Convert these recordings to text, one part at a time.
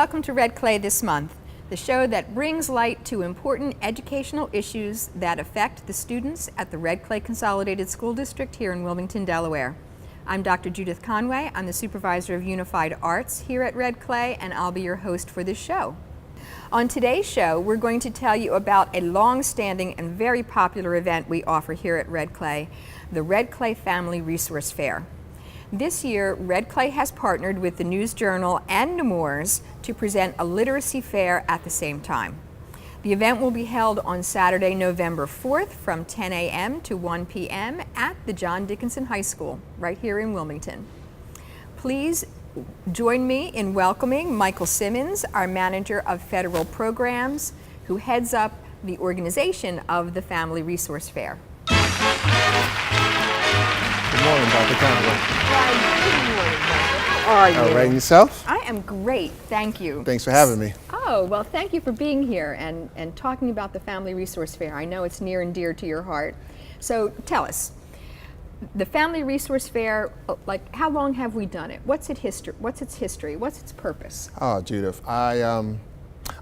welcome to Red Clay This Month, the show that brings light to important educational issues that affect the students at the Red Clay Consolidated School District here in Wilmington, Delaware. I'm Dr. Judith Conway. I'm the Supervisor of Unified Arts here at Red Clay, and I'll be your host for this show. On today's show, we're going to tell you about a long-standing and very popular event we offer here at Red Clay, the Red Clay Family Resource Fair. This year, Red Clay has partnered with the News Journal and Nemours to present a literacy fair at the same time. The event will be held on Saturday, November 4th from 10 a.m. to 1 p.m. at the John Dickinson High School, right here in Wilmington. Please join me in welcoming Michael Simmons, our Manager of Federal Programs, who heads up the organization of the Family Resource Fair. Good morning, Dr. Conway. Good morning, Michael. How are you? All right, and yourself? I am great, thank you. Thanks for having me. Oh, well, thank you for being here and talking about the Family Resource Fair. I know it's near and dear to your heart. So tell us, the Family Resource Fair, like, how long have we done it? What's its history? What's its purpose? Oh, Judith, I'm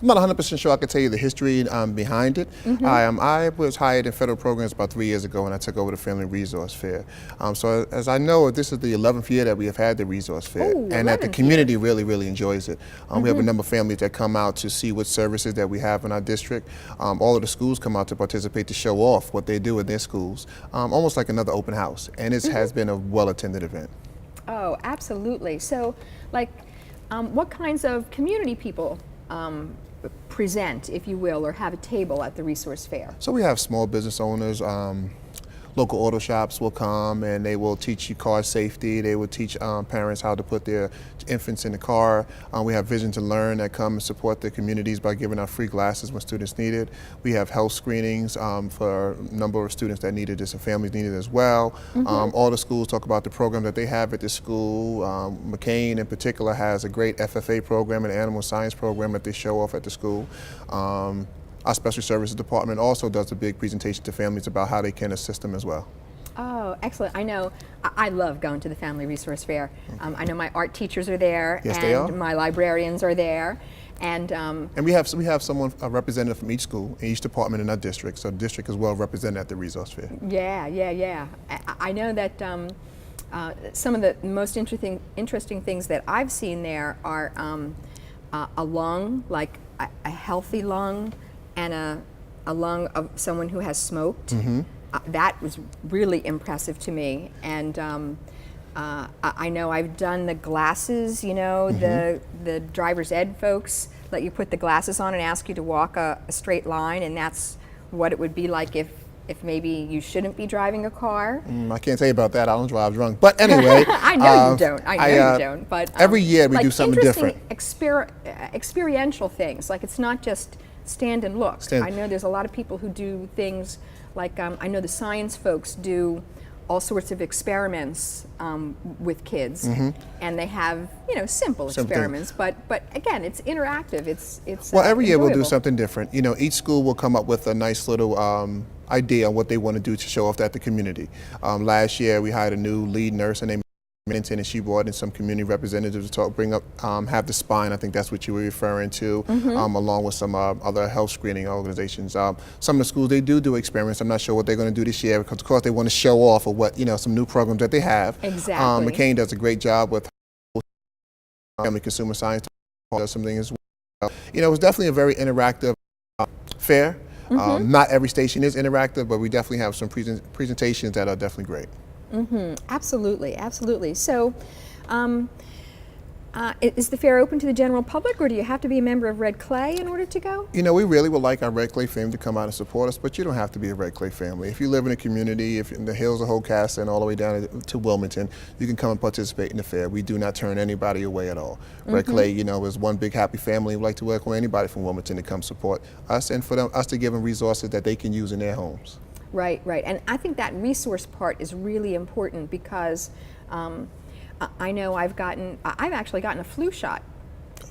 not 100% sure I can tell you the history behind it. I was hired in federal programs about 3 years ago, and I took over the Family Resource Fair. So as I know, this is the 11th year that we have had the Resource Fair, and that the community really enjoys it. We have a number of families that come out to see what services that we have in our district. All of the schools come out to participate to show off what they do in their schools, almost like another open house, and it has been a well-attended event. Oh, absolutely. So, like, what kinds of community people present, if you will, or have a table at the resource fair? So we have small business owners, local auto shops will come and they will teach you car safety. They will teach parents how to put their infants in the car. We have Vision to Learn that come and support the communities by giving out free glasses when students need it. We have health screenings for a number of students that need it, and families need it as well. All the schools talk about the program that they have at the school. McCain in particular has a great FFA program, an animal science program that they show off at the school. Our special services department also does a big presentation to families about how they can assist them as well. Oh, excellent. I know, I love going to the Family Resource Fair. I know my art teachers are there, yes, and they are. My librarians are there. And we have someone, a representative from each school in each department in our district, so the district is well represented at the Resource Fair. Yeah. I know that some of the most interesting things that I've seen there are a lung, like a healthy lung, and a lung of someone who has smoked. That was really impressive to me. And I know I've done the glasses, you know, the driver's ed folks let you put the glasses on and ask you to walk a straight line, and that's what it would be like if maybe you shouldn't be driving a car. I can't tell you about that. I don't drive drunk. But anyway. I know you don't. I know you don't. But every year we like do something different. Experiential things. Like, it's not just stand and look. I know there's a lot of people who do things like, I know the science folks do all sorts of experiments with kids, and they have, you know, simple experiments, but again, it's interactive. It's well, every year enjoyable. we'll do something different. You know, each school will come up with a nice little idea on what they want to do to show off at the community. Last year we hired a new lead nurse, and and she brought in some community representatives to have the spine. I think that's what you were referring to, along with some other health screening organizations. Some of the schools, they do experiments. I'm not sure what they're going to do this year, because of course they want to show off of what, you know, some new programs that they have. Exactly. McCain does a great job with family consumer science, does something as well. You know, it was definitely a very interactive fair. Not every station is interactive, but we definitely have some presentations that are definitely great. Absolutely. So, is the fair open to the general public, or do you have to be a member of Red Clay in order to go? You know, we really would like our Red Clay family to come out and support us, but you don't have to be a Red Clay family. If you live in a community, if in the hills of Hocassa and all the way down to Wilmington, you can come and participate in the fair. We do not turn anybody away at all. Red Clay, you know, is one big happy family. We'd like to welcome anybody from Wilmington to come support us, and for us to give them resources that they can use in their homes. Right. And I think that resource part is really important, because I know I've actually gotten a flu shot.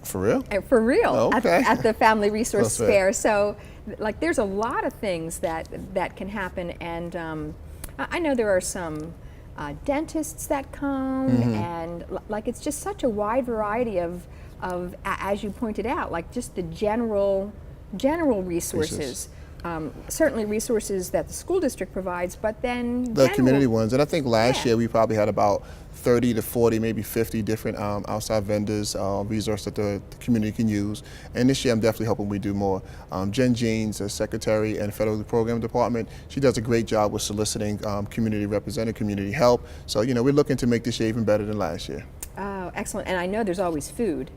For real? For real. Oh, okay. At the Family Resource Fair. So, like, there's a lot of things that can happen, and I know there are some dentists that come, and like, it's just such a wide variety of as you pointed out, like just the general resources. Certainly resources that the school district provides, but then the community ones. And I think last year we probably had about 30 to 40, maybe 50 different outside vendors, resources that the community can use. And this year I'm definitely hoping we do more. Jen Jeans, the secretary and federal program department, she does a great job with soliciting community representative, community help. So, you know, we're looking to make this year even better than last year. Oh, excellent. And I know there's always food.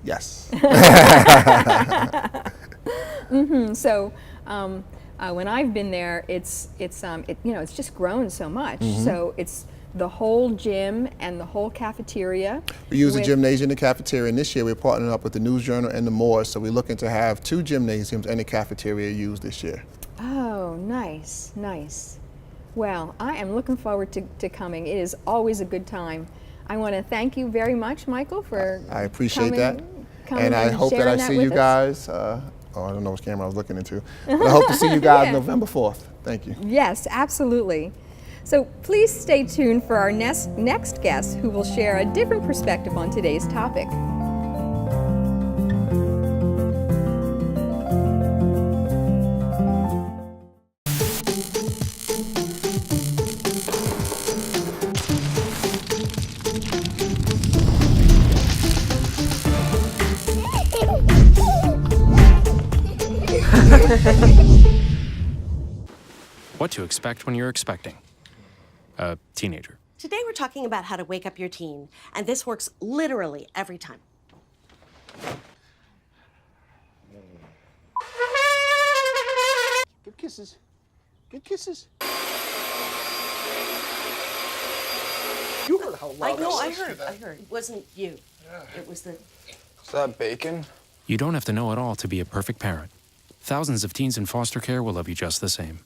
Yes. So when I've been there, it's just grown so much. So it's the whole gym and the whole cafeteria. We use the gymnasium and the cafeteria, and this year we're partnering up with the News Journal and the Moore, so we're looking to have 2 gymnasiums and a cafeteria used this year. Oh, nice, nice. Well, I am looking forward to coming. It is always a good time. I want to thank you very much, Michael, for I appreciate that. coming And I hope that I see you with us. guys, I don't know which camera I was looking into, but I hope to see you guys Yeah. November 4th. Thank you. Yes, absolutely. So please stay tuned for our next guest, who will share a different perspective on today's topic. What to expect when you're expecting a teenager. Today we're talking about how to wake up your teen, and this works literally every time. Good kisses. Good kisses. You heard how loud I heard. It wasn't you. It was the... Is that bacon? You don't have to know it all to be a perfect parent. Thousands of teens in foster care will love you just the same.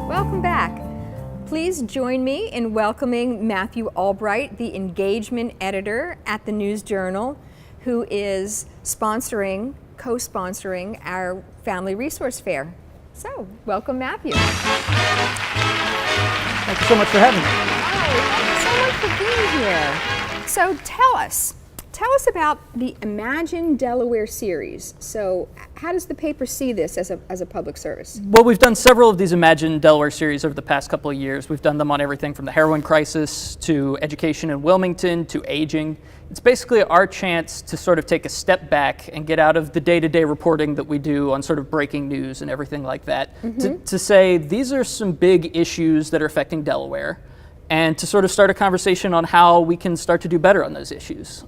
Welcome back. Please join me in welcoming Matthew Albright, the engagement editor at the News Journal, who is co-sponsoring our Family Resource Fair. So, welcome, Matthew. Thank you so much for having me. Hi, thank you so much for being here. So, tell us about the Imagine Delaware series. So, how does the paper see this as a public service? Well, we've done several of these Imagine Delaware series over the past couple of years. We've done them on everything from the heroin crisis to education in Wilmington to aging. It's basically our chance to sort of take a step back and get out of the day-to-day reporting that we do on sort of breaking news and everything like that, to say these are some big issues that are affecting Delaware, and to sort of start a conversation on how we can start to do better on those issues.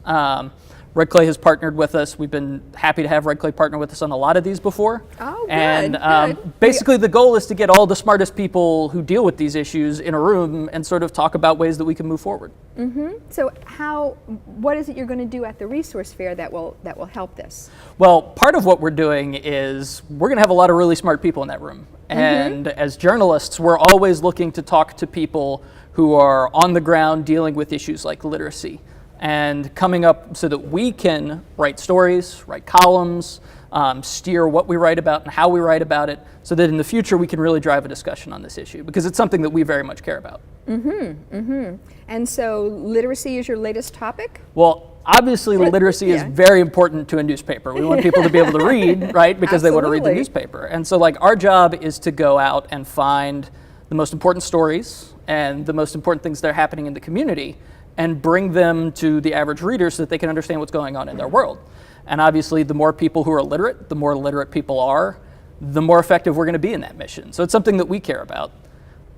Red Clay has partnered with us. We've been happy to have Red Clay partner with us on a lot of these before. Oh, good, and good. basically the goal is to get all the smartest people who deal with these issues in a room and sort of talk about ways that we can move forward. So, what is it you're going to do at the resource fair that will help this? Well, part of what we're doing is we're going to have a lot of really smart people in that room. And as journalists, we're always looking to talk to people who are on the ground dealing with issues like literacy, and coming up so that we can write stories, write columns, steer what we write about and how we write about it, so that in the future we can really drive a discussion on this issue, because it's something that we very much care about. And so, literacy is your latest topic? Well, obviously literacy is very important to a newspaper. We want people to be able to read, right, because they want to read the Absolutely. newspaper. And so like our job is to go out and find the most important stories and the most important things that are happening in the community and bring them to the average reader so that they can understand what's going on in their world. And obviously the more people who are literate, the more literate people are, the more effective we're going to be in that mission. So it's something that we care about.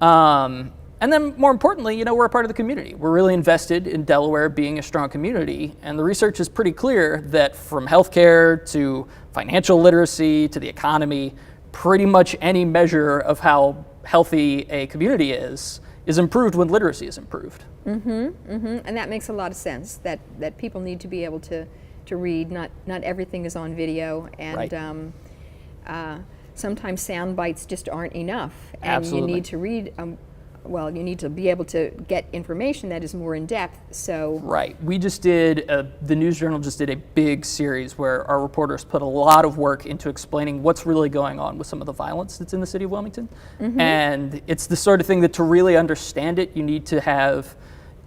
And then more importantly, you know, we're a part of the community. We're really invested in Delaware being a strong community, and the research is pretty clear that from healthcare to financial literacy to the economy, pretty much any measure of how healthy a community is improved when literacy is improved. And that makes a lot of sense, that people need to be able to read. Not everything is on video, and sometimes sound bites just aren't enough, and Absolutely. you need to read well, you need to be able to get information that is more in depth. So Right. We just did, the News Journal just did a big series where our reporters put a lot of work into explaining what's really going on with some of the violence that's in the city of Wilmington. And it's the sort of thing that to really understand it, you need to have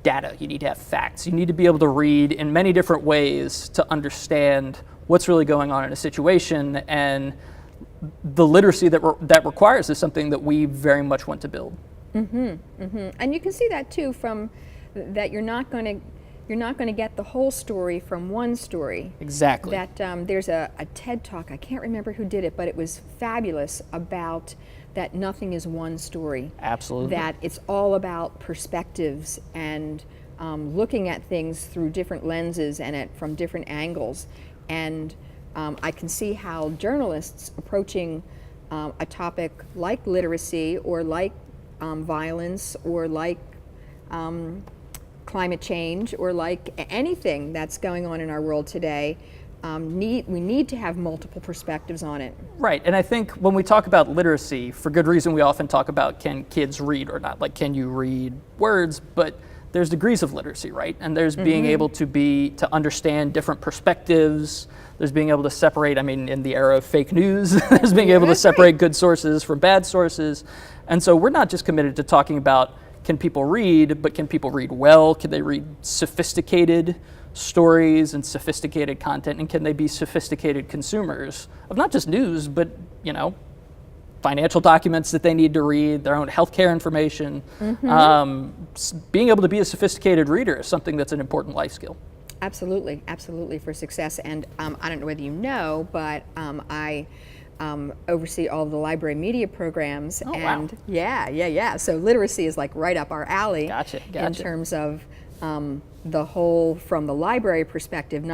data, you need to have facts, you need to be able to read in many different ways to understand what's really going on in a situation, and the literacy that requires is something that we very much want to build. and you can see that too from that you're not going to get the whole story from one story. Exactly. That there's a TED Talk, I can't remember who did it, but it was fabulous, about that nothing is one story. Absolutely. That it's all about perspectives and looking at things through different lenses and from different angles. And I can see how journalists approaching a topic like literacy or like violence or like climate change or like anything that's going on in our world today, we need to have multiple perspectives on it. Right, and I think when we talk about literacy, for good reason, we often talk about can kids read or not, like can you read words, but there's degrees of literacy, right? And there's being able to understand different perspectives, there's being able to separate, I mean, in the era of fake news, there's being able to separate good sources from bad sources. And so we're not just committed to talking about can people read, but can people read well? Can they read sophisticated stories and sophisticated content, and can they be sophisticated consumers of not just news, but financial documents that they need to read, their own healthcare information. Being able to be a sophisticated reader is something that's an important life skill. Absolutely, absolutely, for success. And I don't know whether you know, but I oversee all of the library media programs. Oh, and wow. Yeah. So literacy is like right up our alley. Gotcha. In terms of the whole, from the library perspective,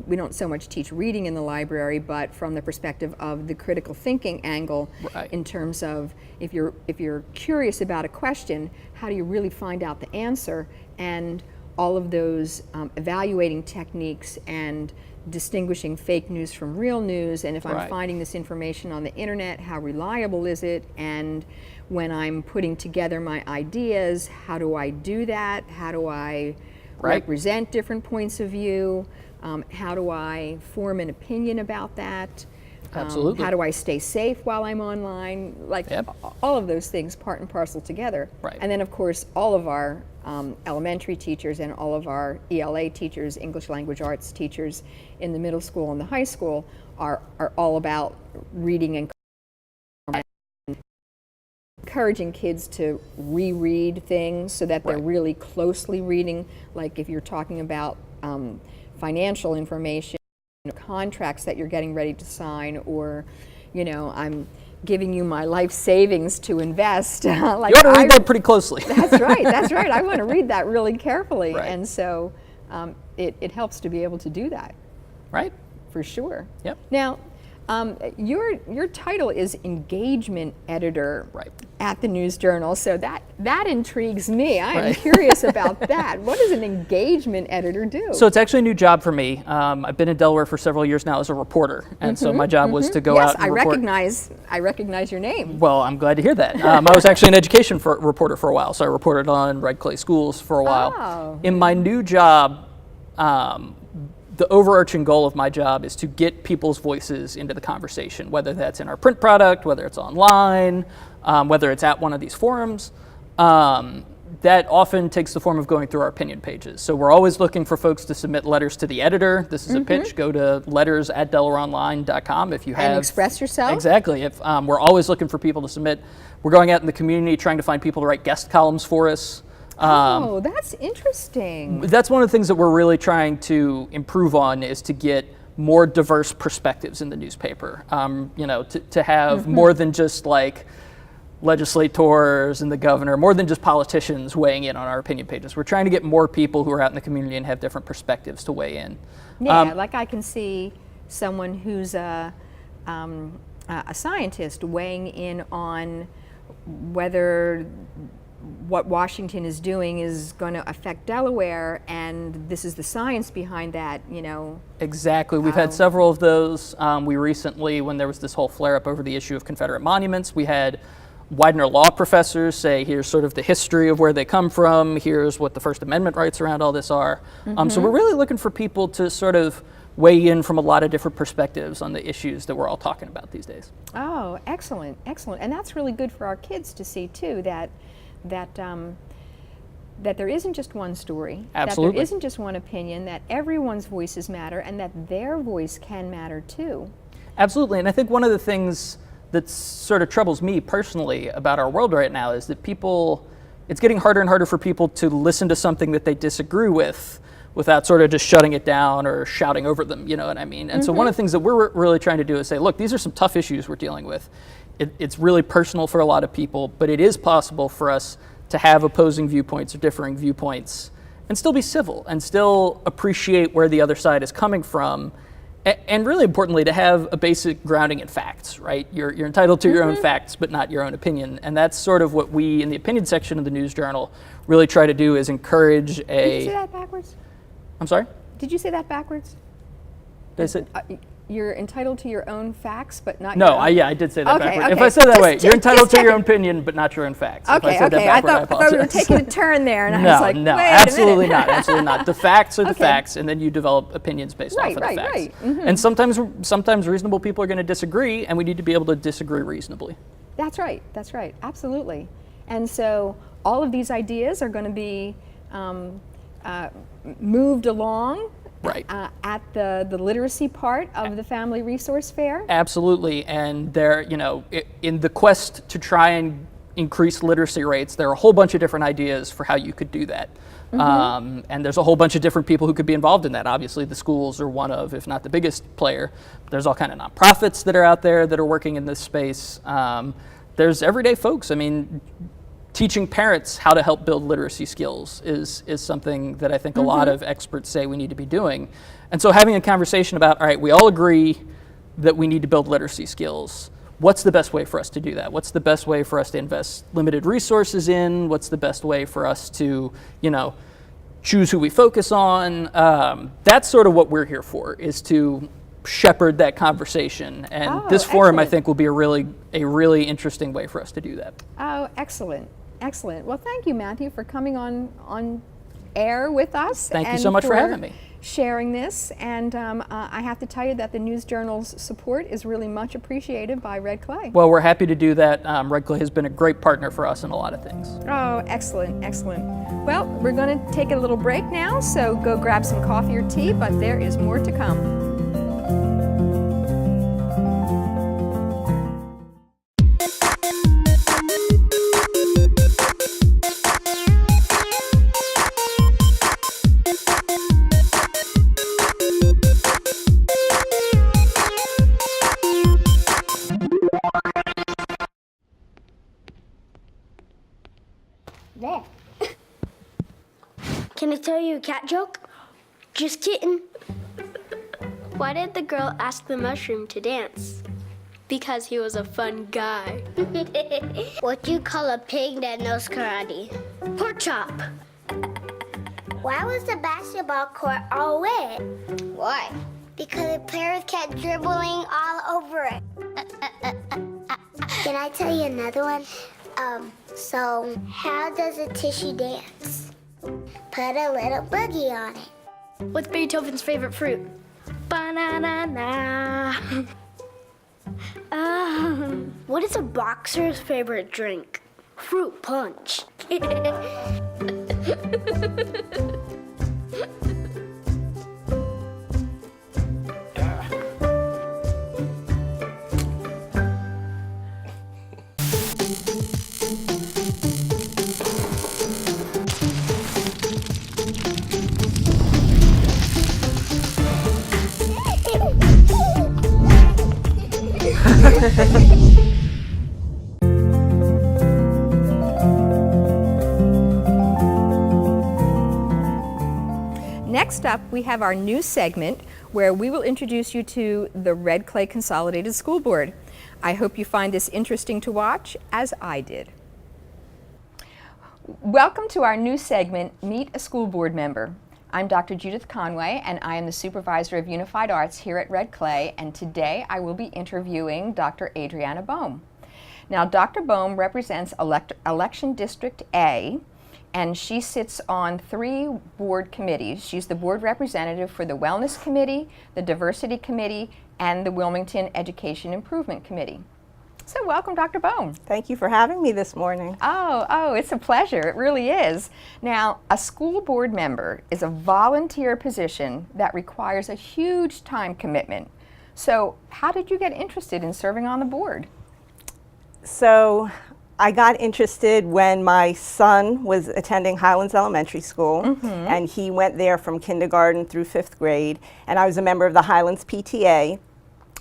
we don't so much teach reading in the library, but from the perspective of the critical thinking angle, Right. in terms of if you're curious about a question, how do you really find out the answer, and all of those evaluating techniques and distinguishing fake news from real news, and if I'm Right. finding this information on the internet, how reliable is it, and when I'm putting together my ideas, how do I do that? How do I Right. represent different points of view? How do I form an opinion about that? Absolutely. How do I stay safe while I'm online? Like Yep. all of those things part and parcel together. Right. And then of course all of our elementary teachers and all of our ELA teachers, English Language Arts teachers in the middle school and the high school are all about reading and encouraging kids to reread things so that they're Right. really closely reading. Like if you're talking about financial information, contracts that you're getting ready to sign, or I'm giving you my life savings to invest. Like You ought to read that pretty closely. That's right. I want to read that really carefully. Right. And so it helps to be able to do that, Right? for sure. Yep. Now, your title is engagement editor Right. at the News Journal, so that intrigues me. I am Right. curious about that. What does an engagement editor do? So it's actually a new job for me. I've been in Delaware for several years now as a reporter, and so my job was to go yes, out and I report. recognize your name. Well, I'm glad to hear that. I was actually an education reporter for a while, so I reported on Red Clay schools for a while. Oh. In my new job, the overarching goal of my job is to get people's voices into the conversation, whether that's in our print product, whether it's online, whether it's at one of these forums. That often takes the form of going through our opinion pages. So we're always looking for folks to submit letters to the editor. This is a pitch. Go to letters@delawareonline.com if you have. And express yourself? Exactly. If we're always looking for people to submit. We're going out in the community trying to find people to write guest columns for us. Oh, that's interesting. That's one of the things that we're really trying to improve on, is to get more diverse perspectives in the newspaper. To have more than just like legislators and the governor, more than just politicians weighing in on our opinion pages. We're trying to get more people who are out in the community and have different perspectives to weigh in. Yeah, like I can see someone who's a scientist weighing in on whether what Washington is doing is going to affect Delaware, and this is the science behind that, Exactly. We've had several of those. We recently, when there was this whole flare-up over the issue of Confederate monuments, we had Widener law professors say, here's sort of the history of where they come from, here's what the First Amendment rights around all this are. So we're really looking for people to sort of weigh in from a lot of different perspectives on the issues that we're all talking about these days. Oh, excellent, excellent. And that's really good for our kids to see too, that there isn't just one story, Absolutely. that there isn't just one opinion, that everyone's voices matter, and that their voice can matter too. Absolutely, and I think one of the things that sort of troubles me personally about our world right now is that it's getting harder and harder for people to listen to something that they disagree with without sort of just shutting it down or shouting over them, you know what I mean? And so one of the things that we're really trying to do is say, look, these are some tough issues we're dealing with. It's really personal for a lot of people, but it is possible for us to have opposing viewpoints or differing viewpoints and still be civil and still appreciate where the other side is coming from. And really importantly, to have a basic grounding in facts, right? You're entitled to your own facts, but not your own opinion. And that's sort of what we, in the opinion section of the News Journal, really try to do, is encourage Did you say that backwards? I'm sorry? Did you say that backwards? Did I say? You're entitled to your own facts, but not No, your own... I did say that Okay, backwards. okay. If I said that way, Just- you're entitled just to your checking. own opinion, but not your own facts. If I Okay, said okay. that I backward, thought we were apologize. taking a turn there, and I No, was like, no, wait a absolutely minute. not, absolutely not. The facts are the Okay. facts, and then you develop opinions based off Right, of the right, facts. right. And sometimes reasonable people are going to disagree, and we need to be able to disagree reasonably. That's right, absolutely. And so all of these ideas are going to be moved along Right. at the literacy part of the Family Resource Fair. Absolutely, and there, in the quest to try and increase literacy rates, there are a whole bunch of different ideas for how you could do that. And there's a whole bunch of different people who could be involved in that. Obviously, the schools are one of, if not the biggest player. There's all kind of nonprofits that are out there that are working in this space. There's everyday folks. I mean, teaching parents how to help build literacy skills is something that I think a lot of experts say we need to be doing. And so having a conversation about, all right, we all agree that we need to build literacy skills. What's the best way for us to do that? What's the best way for us to invest limited resources in? What's the best way for us to, choose who we focus on? That's sort of what we're here for, is to shepherd that conversation. And this forum, I excellent. think, will be a really interesting way for us to do that. Oh, excellent, excellent. Well, thank you, Matthew, for coming on air with us. Thank you and so much for having me. Sharing this, and I have to tell you that the News Journal's support is really much appreciated by Red Clay. Well, we're happy to do that. Red Clay has been a great partner for us in a lot of things. Oh, excellent, excellent. Well, we're going to take a little break now, so go grab some coffee or tea, but there is more to come. There. Can I tell you a cat joke? Just kidding. Why did the girl ask the mushroom to dance? Because he was a fun guy. What do you call a pig that knows karate? Pork chop. Why was the basketball court all wet? Why? Because the players kept dribbling all over it. Can I tell you another one? So how does a tissue dance? Put a little boogie on it. What's Beethoven's favorite fruit? Banana. What is a boxer's favorite drink? Fruit punch. Next up, we have our new segment where we will introduce you to the Red Clay Consolidated School Board. I hope you find this interesting to watch, as I did. Welcome to our new segment, Meet a School Board Member. I'm Dr. Judith Conway, and I am the Supervisor of Unified Arts here at Red Clay, and today I will be interviewing Dr. Adriana Bohn. Now, Dr. Bohn represents Election District A, and she sits on 3 board committees. She's the board representative for the Wellness Committee, the Diversity Committee, and the Wilmington Education Improvement Committee. So welcome, Dr. Bohn. Thank you for having me this morning. Oh, it's a pleasure. It really is. Now, a school board member is a volunteer position that requires a huge time commitment. So how did you get interested in serving on the board? So I got interested when my son was attending Highlands Elementary School, and he went there from kindergarten through 5th grade, and I was a member of the Highlands PTA.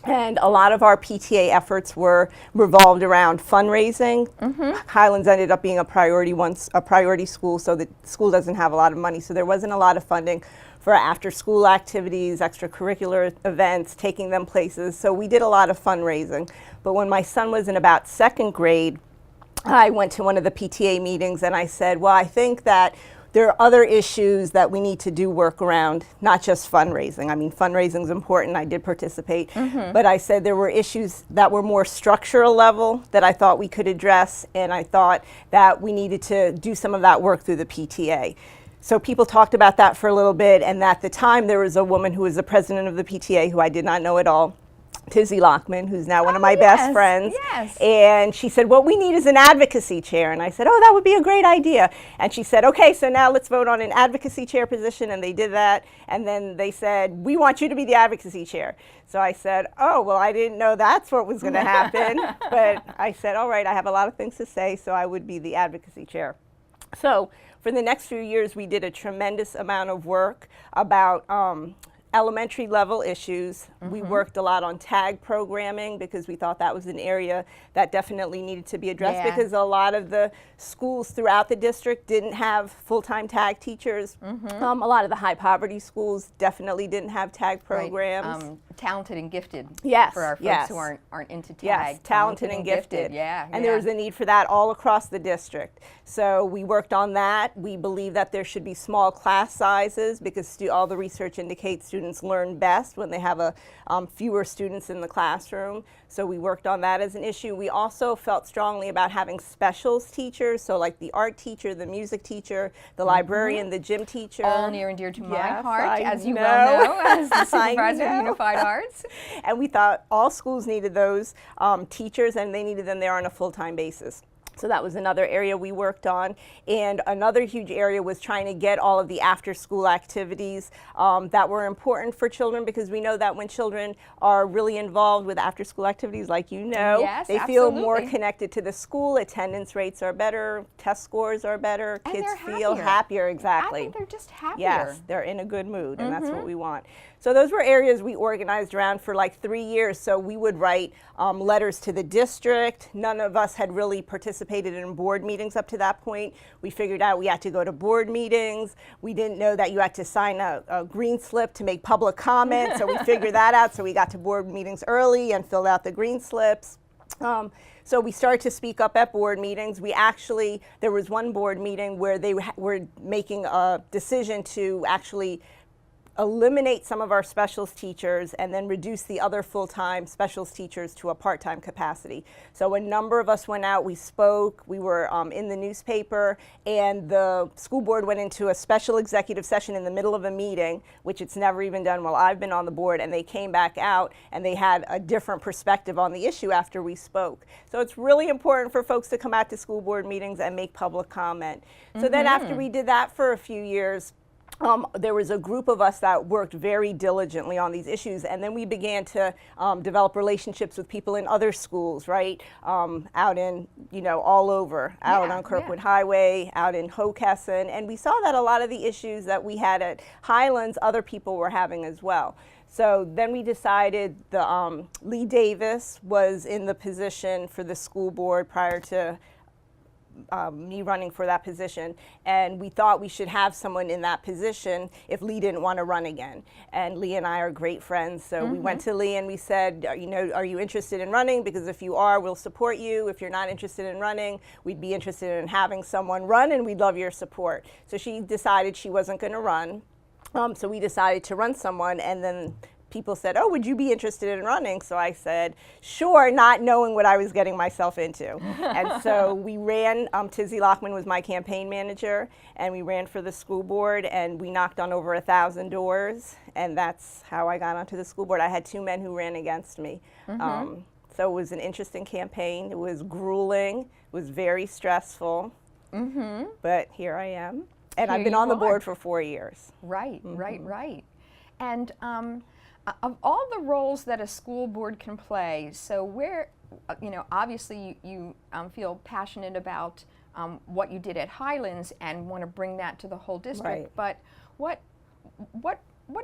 And a lot of our PTA efforts were revolved around fundraising. Highlands ended up being a priority school, so the school doesn't have a lot of money, so there wasn't a lot of funding for after-school activities, extracurricular events, taking them places. So we did a lot of fundraising. But when my son was in about 2nd grade, I went to one of the PTA meetings and I said, well, I think that there are other issues that we need to do work around, not just fundraising. I mean, fundraising is important. I did participate. But I said there were issues that were more structural level that I thought we could address, and I thought that we needed to do some of that work through the PTA. So people talked about that for a little bit, and at the time there was a woman who was the president of the PTA who I did not know at all, Tizzy Lockman, who's now one of my best friends. And she said, what we need is an advocacy chair. And I said, oh, that would be a great idea. And she said, okay, so now let's vote on an advocacy chair position. And they did that. And then they said, we want you to be the advocacy chair. So I said, oh, well, I didn't know that's what was going to happen. But I said, all right, I have a lot of things to say, so I would be the advocacy chair. So for the next few years, we did a tremendous amount of work about elementary level issues. We worked a lot on tag programming because we thought that was an area that definitely needed to be addressed because a lot of the schools throughout the district didn't have full-time tag teachers. A lot of the high poverty schools definitely didn't have tag programs. Talented and gifted. Yes. For our folks who aren't into tag. Yes, talented and gifted. Yeah. And there was a need for that all across the district. So we worked on that. We believe that there should be small class sizes because all the research indicates students learn best when they have fewer students in the classroom. So we worked on that as an issue. We also felt strongly about having specials teachers, so like the art teacher, the music teacher, the librarian, the gym teacher. All near and dear to my heart, I as you know. well know, as the supervisor of Unified Arts. And we thought all schools needed those teachers, and they needed them there on a full-time basis. So that was another area we worked on. And another huge area was trying to get all of the after-school activities that were important for children, because we know that when children are really involved with after-school activities, like you know, they feel more connected to the school, attendance rates are better, test scores are better, and kids they're feel happier, exactly. I think they're just happier. Yes, they're in a good mood, and that's what we want. So those were areas we organized around for like 3 years. So we would write letters to the district. None of us had really participated in board meetings up to that point. We figured out we had to go to board meetings. We didn't know that you had to sign a green slip to make public comment. So we figured that out. So we got to board meetings early and filled out the green slips. So we started to speak up at board meetings. There was one board meeting where they were making a decision to actually eliminate some of our specials teachers and then reduce the other full-time specials teachers to a part-time capacity. So a number of us went out, we spoke, we were in the newspaper, and the school board went into a special executive session in the middle of a meeting, which it's never even done while I've been on the board, and they came back out and they had a different perspective on the issue after we spoke. So it's really important for folks to come out to school board meetings and make public comment. So then after we did that for a few years, there was a group of us that worked very diligently on these issues, and then we began to develop relationships with people in other schools, right? Out in, all over, out on Kirkwood Highway, out in Hockessin, and we saw that a lot of the issues that we had at Highlands, other people were having as well. So then we decided Lee Davis was in the position for the school board prior to me running for that position, and we thought we should have someone in that position if Lee didn't want to run again. And Lee and I are great friends, so we went to Lee and we said, are you interested in running? Because if you are, we'll support you. If you're not interested in running, we'd be interested in having someone run, and we'd love your support. So she decided she wasn't going to run, so we decided to run someone, and then people said, oh, would you be interested in running? So I said, sure, not knowing what I was getting myself into. And so we ran, Tizzy Lockman was my campaign manager, and we ran for the school board, and we knocked on over 1,000 doors, and that's how I got onto the school board. I had 2 men who ran against me. So it was an interesting campaign. It was grueling, it was very stressful, but here I am. And I've been on the board for 4 years. Right, right. And of all the roles that a school board can play, so where, obviously you feel passionate about what you did at Highlands and want to bring that to the whole district, but what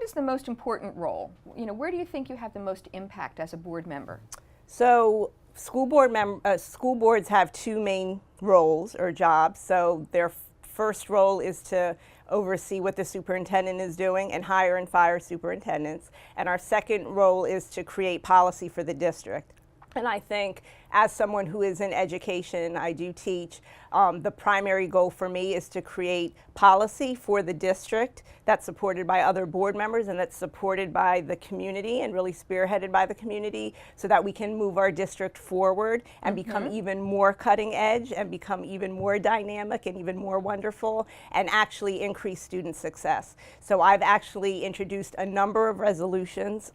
is the most important role? Where do you think you have the most impact as a board member? So school boards have 2 main roles or jobs. So their first role is to oversee what the superintendent is doing and hire and fire superintendents. And our second role is to create policy for the district. And I think as someone who is in education, I do teach, the primary goal for me is to create policy for the district that's supported by other board members and that's supported by the community and really spearheaded by the community so that we can move our district forward and become even more cutting edge and become even more dynamic and even more wonderful and actually increase student success. So I've actually introduced a number of resolutions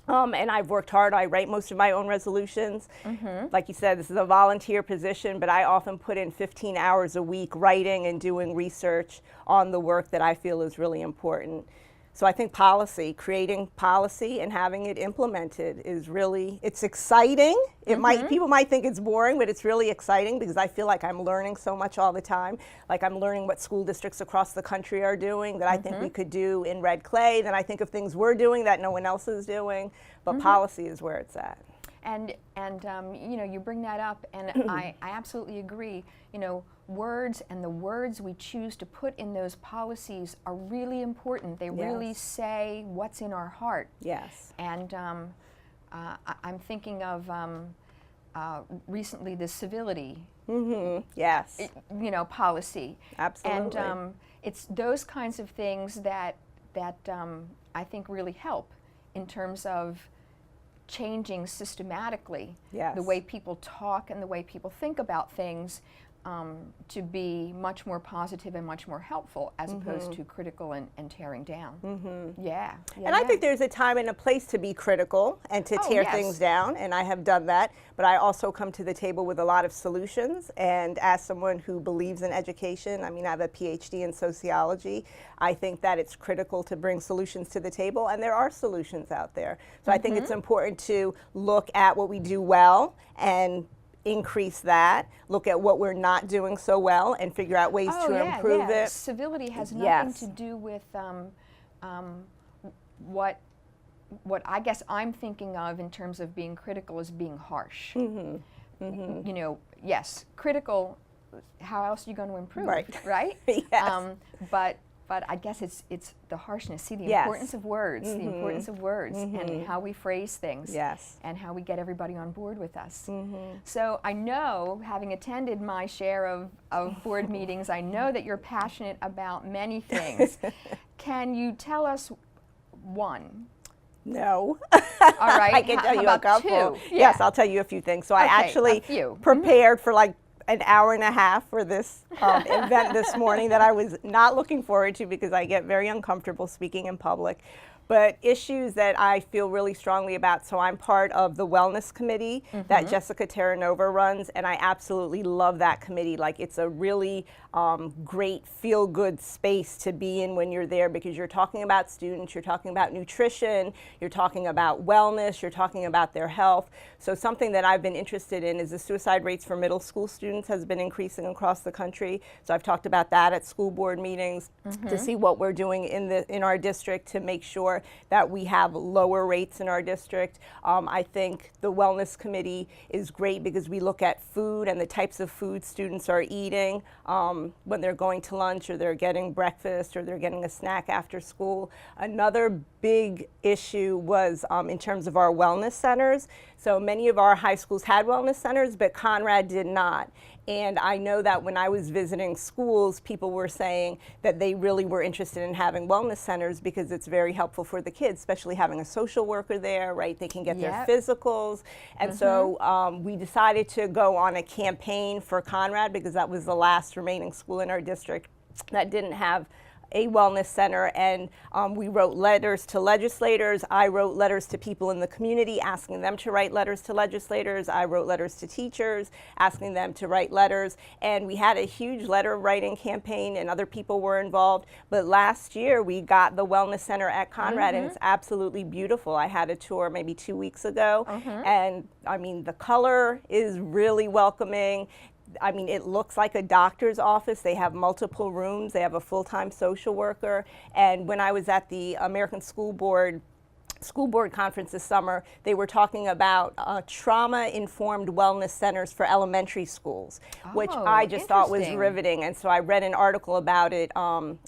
and I've worked hard. I write most of my own resolutions. Like you said, this is a volunteer position, but I often put in 15 hours a week writing and doing research on the work that I feel is really important. So I think policy, creating policy and having it implemented is really, it's exciting. It people might think it's boring, but it's really exciting because I feel like I'm learning so much all the time. Like I'm learning what school districts across the country are doing that I think we could do in Red Clay. Then I think of things we're doing that no one else is doing, but policy is where it's at. And you bring that up, and I absolutely agree. Words and the words we choose to put in those policies are really important. They really say what's in our heart. Yes. And I'm thinking of recently the civility. Yes. Policy. Absolutely. And it's those kinds of things that I think really help in terms of changing systematically the way people talk and the way people think about things to be much more positive and much more helpful as opposed to critical and tearing down. And I think there's a time and a place to be critical and to tear things down, and I have done that, but I also come to the table with a lot of solutions, and as someone who believes in education, I mean, I have a PhD in sociology, I think that it's critical to bring solutions to the table, and there are solutions out there. So I think it's important to look at what we do well and increase that, look at what we're not doing so well and figure out ways to improve it. Civility has nothing to do with what I guess I'm thinking of in terms of being critical as being harsh. Yes, critical, how else are you going to improve, right? But I guess it's the harshness. See, the importance of words, the importance of words and how we phrase things and how we get everybody on board with us. So I know, having attended my share of board meetings, I know that you're passionate about many things. Can you tell us one? No. All right. I can tell you a couple. 2? Yes, I'll tell you a few things. So I actually prepared for like an hour and a half for this event this morning that I was not looking forward to because I get very uncomfortable speaking in public. But issues that I feel really strongly about, so I'm part of the wellness committee that Jessica Terranova runs, and I absolutely love that committee. Like, it's a really great feel-good space to be in when you're there because you're talking about students, you're talking about nutrition, you're talking about wellness, you're talking about their health. So something that I've been interested in is the suicide rates for middle school students has been increasing across the country. So I've talked about that at school board meetings to see what we're doing in our district to make sure that we have lower rates in our district. I think the wellness committee is great because we look at food and the types of food students are eating when they're going to lunch or they're getting breakfast or they're getting a snack after school. Another big issue was in terms of our wellness centers. So many of our high schools had wellness centers, but Conrad did not. And I know that when I was visiting schools, people were saying that they really were interested in having wellness centers because it's very helpful wonderful for the kids, especially having a social worker there, right? They can get their Yep. physicals. And so we decided to go on a campaign for Conrad because that was the last remaining school in our district that didn't have a wellness center, and we wrote letters to legislators. I wrote letters to people in the community asking them to write letters to legislators. I wrote letters to teachers asking them to write letters, and we had a huge letter writing campaign and other people were involved. But last year we got the wellness center at Conrad and it's absolutely beautiful. I had a tour maybe 2 weeks ago and I mean the color is really welcoming. I mean, it looks like a doctor's office. They have multiple rooms. They have a full-time social worker. And when I was at the American School Board conference this summer, they were talking about trauma-informed wellness centers for elementary schools, which I just thought was riveting. And so I read an article about it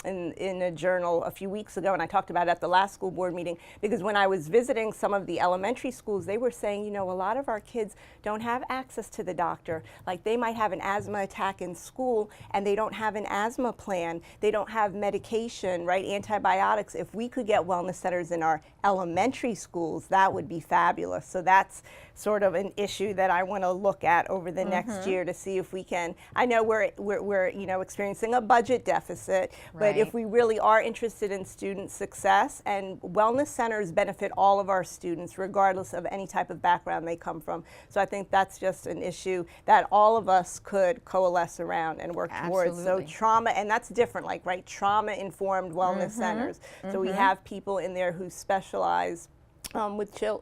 in a journal a few weeks ago, and I talked about it at the last school board meeting, because when I was visiting some of the elementary schools, they were saying, you know, a lot of our kids don't have access to the doctor. Like, they might have an asthma attack in school, and they don't have an asthma plan. They don't have medication, right, antibiotics. If we could get wellness centers in our elementary schools, that would be fabulous. So that's sort of an issue that I want to look at over the next year to see if we can. I know we're you know, experiencing a budget deficit, but if we really are interested in student success, and wellness centers benefit all of our students regardless of any type of background they come from. So I think that's just an issue that all of us could coalesce around and work towards. So trauma, and that's different, like, right, trauma-informed wellness centers. So we have people in there who specialize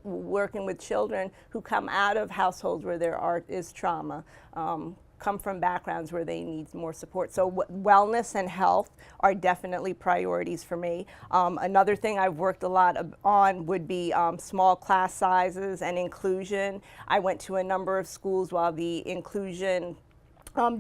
working with children who come out of households where there is trauma, come from backgrounds where they need more support. So wellness and health are definitely priorities for me. Another thing I've worked a lot on would be small class sizes and inclusion. I went to a number of schools while the inclusion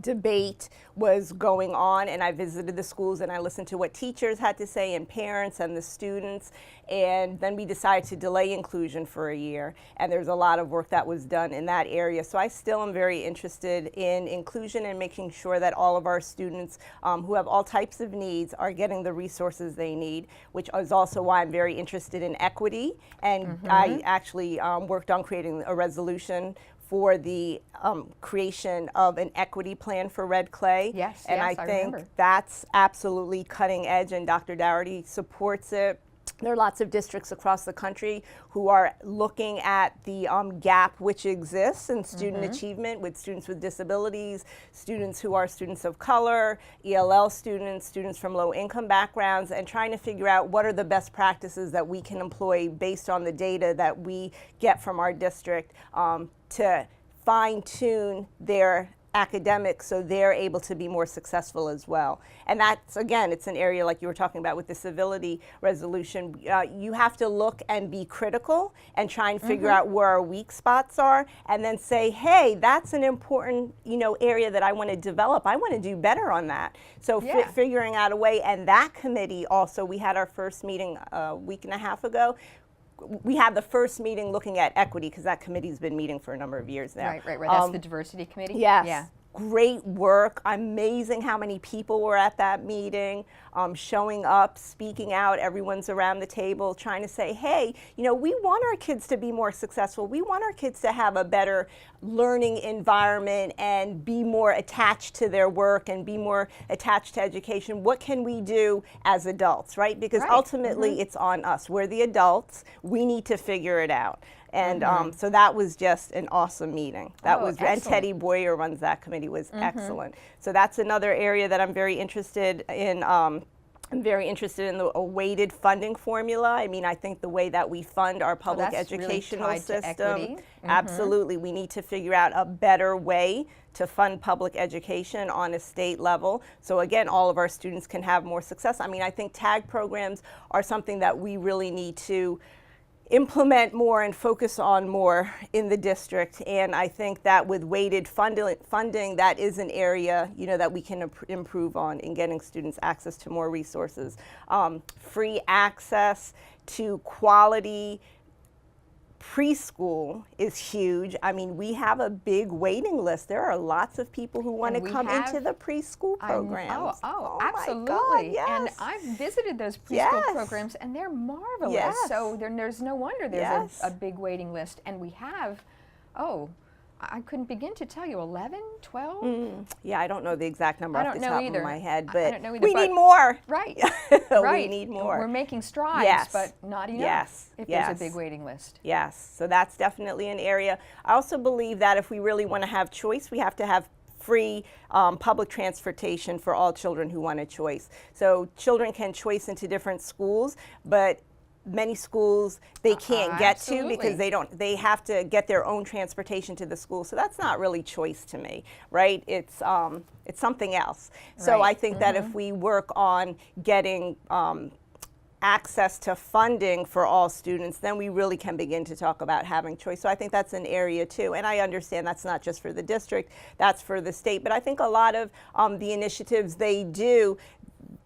debate was going on, and I visited the schools and I listened to what teachers had to say and parents and the students, and then we decided to delay inclusion for a year, and there's a lot of work that was done in that area. So I still am very interested in inclusion and making sure that all of our students who have all types of needs are getting the resources they need, which is also why I'm very interested in equity, and I actually worked on creating a resolution for the creation of an equity plan for Red Clay. Yes, and yes, I I think remember. that's absolutely cutting edge, and Dr. Dougherty supports it. There are lots of districts across the country who are looking at the gap which exists in student achievement with students with disabilities, students who are students of color, ELL students, students from low-income backgrounds, and trying to figure out what are the best practices that we can employ based on the data that we get from our district to fine-tune their academics so they're able to be more successful as well. And that's, again, it's an area like you were talking about with the civility resolution. You have to look and be critical and try and figure out where our weak spots are, and then say, hey, that's an important, you know, area that I want to develop. I want to do better on that. So figuring out a way, and that committee also, we had our first meeting a week and a half ago. We had the first meeting looking at equity because that committee's been meeting for a number of years now. Right. That's the diversity committee? Yes. Yeah. Great work. Amazing how many people were at that meeting, showing up, speaking out. Everyone's around the table trying to say, hey, you know, we want our kids to be more successful. We want our kids to have a better learning environment and be more attached to their work and be more attached to education. What can we do as adults, right? Because ultimately it's on us. We're the adults. We need to figure it out. And so that was just an awesome meeting. That was, and Teddy Boyer runs that committee, was excellent. So that's another area that I'm very interested in. I'm very interested in a weighted funding formula. I mean, I think the way that we fund our public educational really tied to system, equity. Absolutely, we need to figure out a better way to fund public education on a state level. So again, all of our students can have more success. I mean, I think tag programs are something that we really need to implement more and focus on more in the district, and I think that with weighted funding, that is an area, you know, that we can improve on in getting students access to more resources. Free access to quality preschool is huge. I mean, we have a big waiting list. There are lots of people who want to come into the preschool programs. Oh, my absolutely. God, yes. And I've visited those preschool Yes. programs, and they're marvelous. Yes. So there's no wonder there's Yes. a big waiting list. And we have, I couldn't begin to tell you, 11, 12? Yeah, I don't know the exact number I off don't the know top either. of my head, I but don't know either, we but- need more. Right. We Right. need more. We're making strides, Yes. but not enough Yes. if Yes. there's a big waiting list. Yes, so that's definitely an area. I also believe that if we really want to have choice, we have to have free public transportation for all children who want a choice. So children can choice into different schools, but many schools they can't get to absolutely. because they have to get their own transportation to the school. So that's not really choice to me, right? It's something else. So Right. I think that if we work on getting access to funding for all students, then we really can begin to talk about having choice. So I think that's an area too. And I understand that's not just for the district, that's for the state. But I think a lot of the initiatives they do,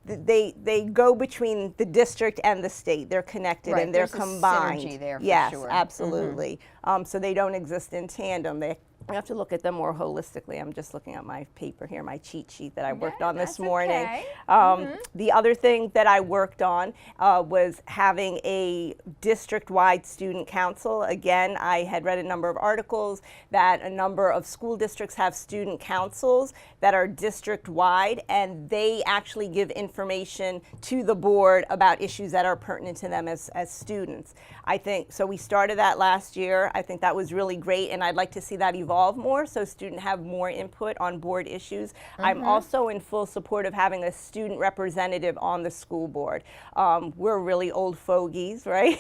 they go between the district and the state. They're connected Right, and they're there's a combined. synergy there for yes, sure. absolutely. So they don't exist in tandem. We have to look at them more holistically. I'm just looking at my paper here, my cheat sheet that I worked on this that's morning. okay. The other thing that I worked on was having a district-wide student council. Again, I had read a number of articles that a number of school districts have student councils that are district-wide, and they actually give information to the board about issues that are pertinent to them as students. I think, so we started that last year. I think that was really great, and I'd like to see that evolve more so students have more input on board issues. I'm also in full support of having a student representative on the school board. We're really old fogies, right?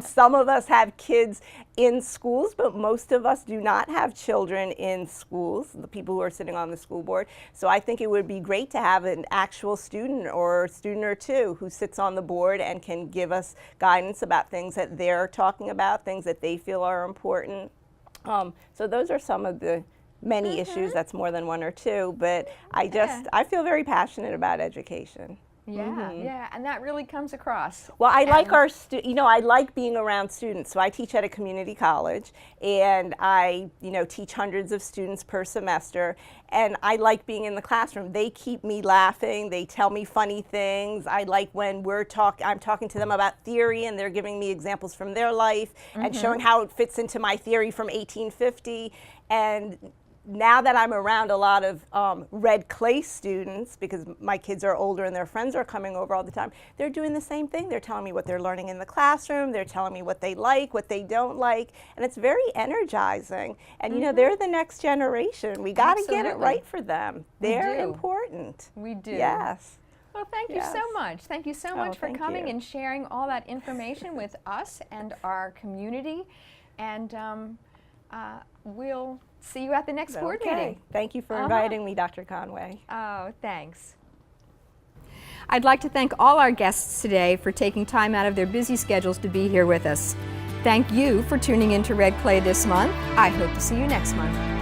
Some of us have kids in schools, but most of us do not have children in schools, the people who are sitting on the school board. So I think it would be great to have an actual student or two who sits on the board and can give us guidance about things that they're talking about, things that they feel are important. So those are some of the many issues. That's more than one or two, but I feel very passionate about education. Yeah, yeah, and that really comes across. Well, I like I like being around students. So I teach at a community college, and I, teach hundreds of students per semester, and I like being in the classroom. They keep me laughing. They tell me funny things. I like when I'm talking to them about theory, and they're giving me examples from their life and showing how it fits into my theory from 1850. And now that I'm around a lot of red clay students, because my kids are older and their friends are coming over all the time, they're doing the same thing. They're telling me what they're learning in the classroom. They're telling me what they like, what they don't like, and it's very energizing. And they're the next generation. We got to get it right for them. They're important. We do. Yes. Well, thank you so much. Thank you so much for thank coming you. and sharing all that information with us and our community. And we'll see you at the next board meeting. Thank you for inviting me, Dr. Conway. Oh, thanks. I'd like to thank all our guests today for taking time out of their busy schedules to be here with us. Thank you for tuning in to Red Clay this month. I hope to see you next month.